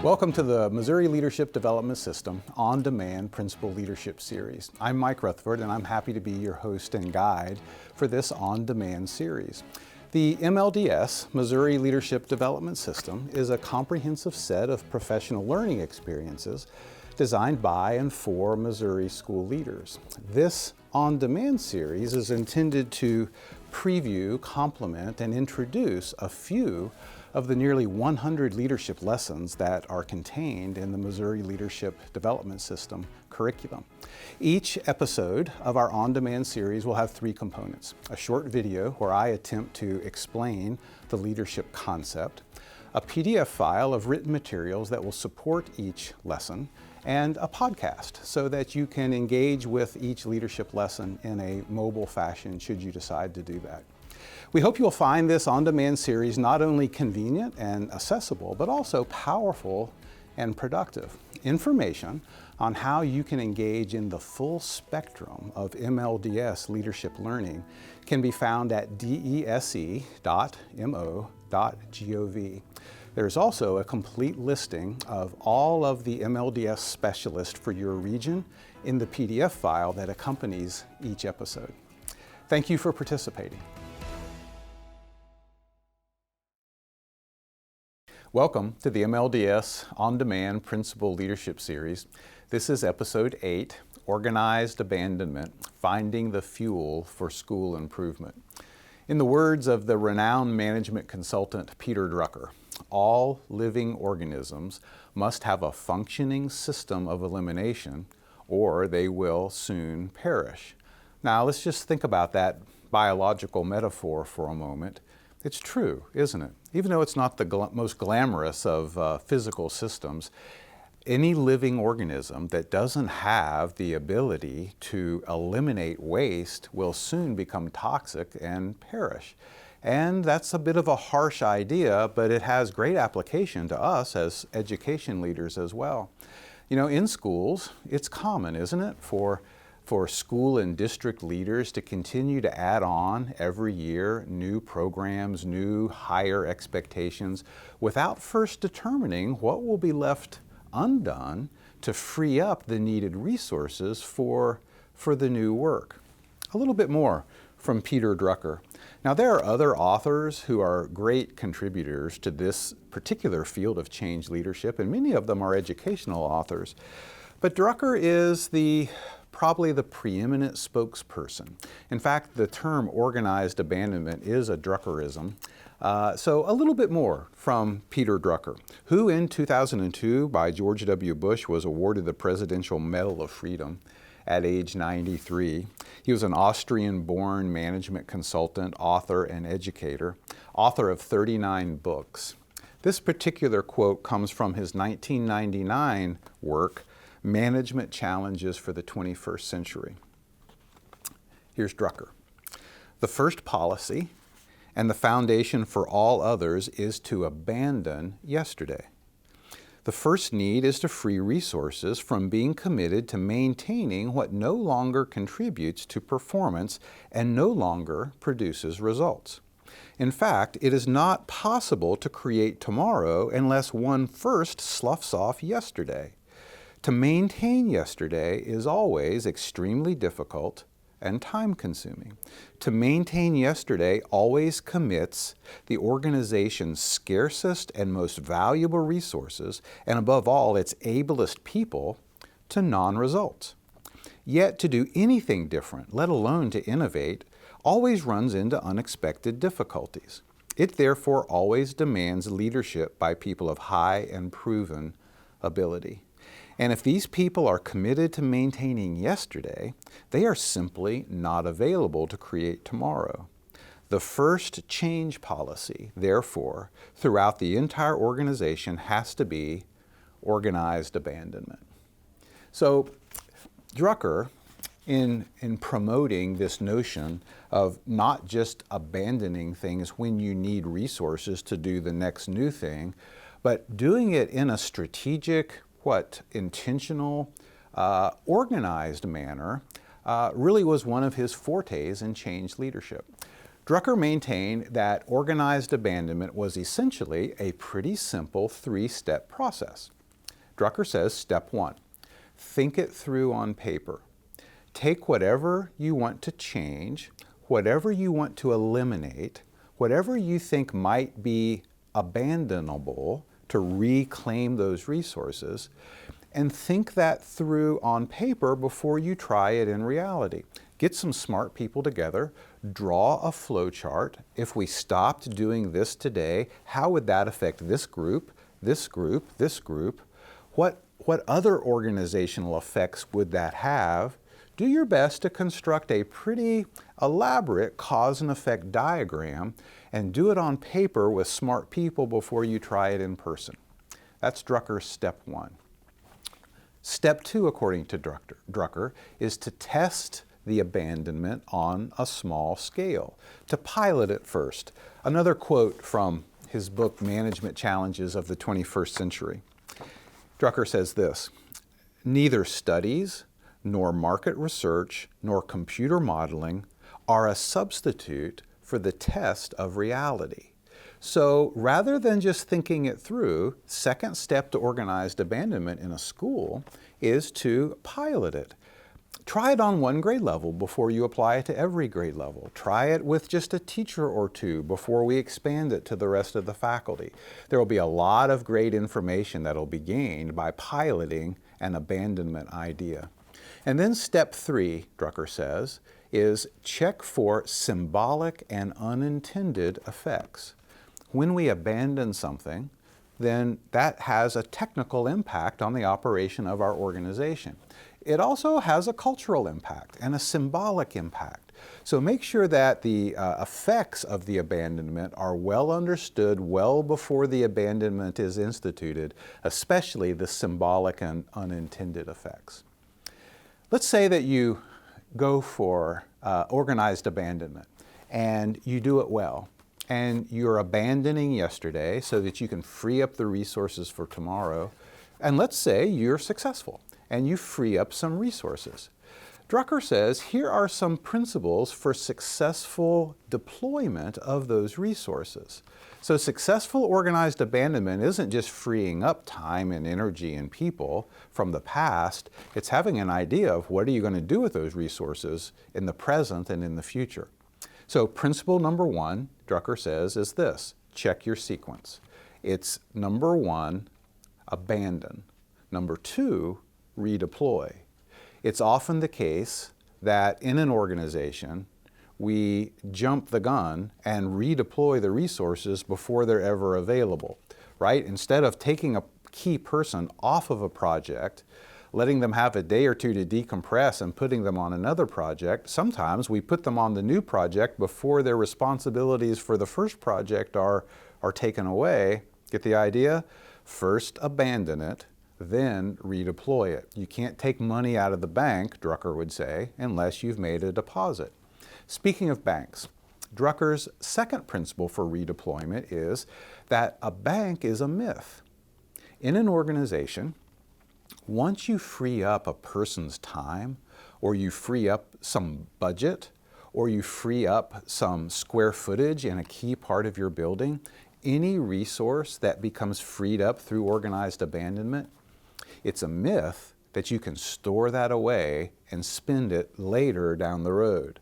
Welcome to the Missouri Leadership Development System On-Demand Principal Leadership Series. I'm Mike Rutherford, and I'm happy to be your host and guide for this on-demand series. The MLDS, Missouri Leadership Development System, is a comprehensive set of professional learning experiences designed by and for Missouri school leaders. This on-demand series is intended to preview, complement, and introduce a few of the nearly 100 leadership lessons that are contained in the Missouri Leadership Development System curriculum. Each episode of our on-demand series will have three components: a short video where I attempt to explain the leadership concept, a PDF file of written materials that will support each lesson, and a podcast so that you can engage with each leadership lesson in a mobile fashion should you decide to do that. We hope you'll find this on-demand series not only convenient and accessible, but also powerful and productive. Information on how you can engage in the full spectrum of MLDS leadership learning can be found at dese.mo.gov. There's also a complete listing of all of the MLDS specialists for your region in the PDF file that accompanies each episode. Thank you for participating. Welcome to the MLDS On-Demand Principal Leadership Series. This is Episode 8, Organized Abandonment, Finding the Fuel for School Improvement. In the words of the renowned management consultant Peter Drucker, all living organisms must have a functioning system of elimination or they will soon perish. Now let's just think about that biological metaphor for a moment. It's true, isn't it? Even though it's not the most glamorous of physical systems, any living organism that doesn't have the ability to eliminate waste will soon become toxic and perish. And that's a bit of a harsh idea, but it has great application to us as education leaders as well. You know, in schools, it's common, isn't it, for school and district leaders to continue to add on every year new programs, new higher expectations, without first determining what will be left undone to free up the needed resources for the new work. A little bit more from Peter Drucker. Now, there are other authors who are great contributors to this particular field of change leadership, and many of them are educational authors. But Drucker is probably the preeminent spokesperson. In fact, the term organized abandonment is a Druckerism. So a little bit more from Peter Drucker, who in 2002 by George W. Bush was awarded the Presidential Medal of Freedom at age 93. He was an Austrian-born management consultant, author, and educator, author of 39 books. This particular quote comes from his 1999 work, Management Challenges for the 21st Century. Here's Drucker. The first policy and the foundation for all others is to abandon yesterday. The first need is to free resources from being committed to maintaining what no longer contributes to performance and no longer produces results. In fact, it is not possible to create tomorrow unless one first sloughs off yesterday. To maintain yesterday is always extremely difficult and time-consuming. To maintain yesterday always commits the organization's scarcest and most valuable resources, and above all, its ablest people, to non-results. Yet to do anything different, let alone to innovate, always runs into unexpected difficulties. It therefore always demands leadership by people of high and proven ability. And if these people are committed to maintaining yesterday, they are simply not available to create tomorrow. The first change policy, therefore, throughout the entire organization has to be organized abandonment. So Drucker, in promoting this notion of not just abandoning things when you need resources to do the next new thing, but doing it in a strategic, intentional, organized manner, really was one of his fortes in change leadership. Drucker maintained that organized abandonment was essentially a pretty simple three-step process. Drucker says, step 1, think it through on paper. Take whatever you want to change, whatever you want to eliminate, whatever you think might be abandonable to reclaim those resources, and think that through on paper before you try it in reality. Get some smart people together, draw a flow chart. If we stopped doing this today, how would that affect this group, this group, this group? What other organizational effects would that have? Do your best to construct a pretty elaborate cause and effect diagram and do it on paper with smart people before you try it in person. That's Drucker's step 1. Step 2, according to Drucker, is to test the abandonment on a small scale, to pilot it first. Another quote from his book, Management Challenges of the 21st Century. Drucker says this, "Neither studies, nor market research, nor computer modeling are a substitute for the test of reality." So rather than just thinking it through, second step to organized abandonment in a school is to pilot it. Try it on one grade level before you apply it to every grade level. Try it with just a teacher or two before we expand it to the rest of the faculty. There will be a lot of great information that will be gained by piloting an abandonment idea. And then step 3, Drucker says, is check for symbolic and unintended effects. When we abandon something, then that has a technical impact on the operation of our organization. It also has a cultural impact and a symbolic impact. So make sure that the effects of the abandonment are well understood well before the abandonment is instituted, especially the symbolic and unintended effects. Let's say that you go for organized abandonment and you do it well, and you're abandoning yesterday so that you can free up the resources for tomorrow. And let's say you're successful and you free up some resources. Drucker says, here are some principles for successful deployment of those resources. So successful organized abandonment isn't just freeing up time and energy and people from the past, it's having an idea of what are you going to do with those resources in the present and in the future. So principle number 1, Drucker says, is this: check your sequence. It's number 1, abandon. Number 2, redeploy. It's often the case that in an organization, we jump the gun and redeploy the resources before they're ever available, right? Instead of taking a key person off of a project, letting them have a day or two to decompress and putting them on another project, sometimes we put them on the new project before their responsibilities for the first project are taken away. Get the idea? First abandon it, then redeploy it. You can't take money out of the bank, Drucker would say, unless you've made a deposit. Speaking of banks, Drucker's second principle for redeployment is that a bank is a myth. In an organization, once you free up a person's time, or you free up some budget, or you free up some square footage in a key part of your building, any resource that becomes freed up through organized abandonment, it's a myth that you can store that away and spend it later down the road.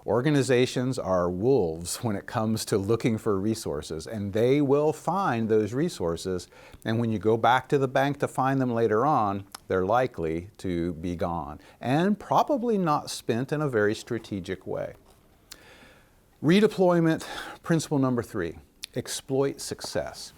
Organizations are wolves when it comes to looking for resources, and they will find those resources, and when you go back to the bank to find them later on, they're likely to be gone, and probably not spent in a very strategic way. Redeployment, principle number 3, exploit success.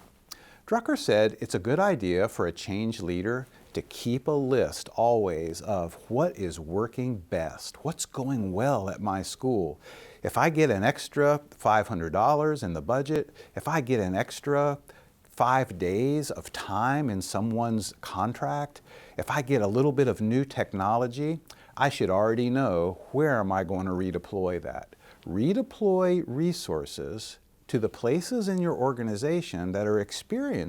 Drucker said it's a good idea for a change leader to keep a list always of what is working best, what's going well at my school. If I get an extra $500 in the budget, if I get an extra 5 days of time in someone's contract, if I get a little bit of new technology, I should already know where am I going to redeploy that. Redeploy resources to the places in your organization that are experiencing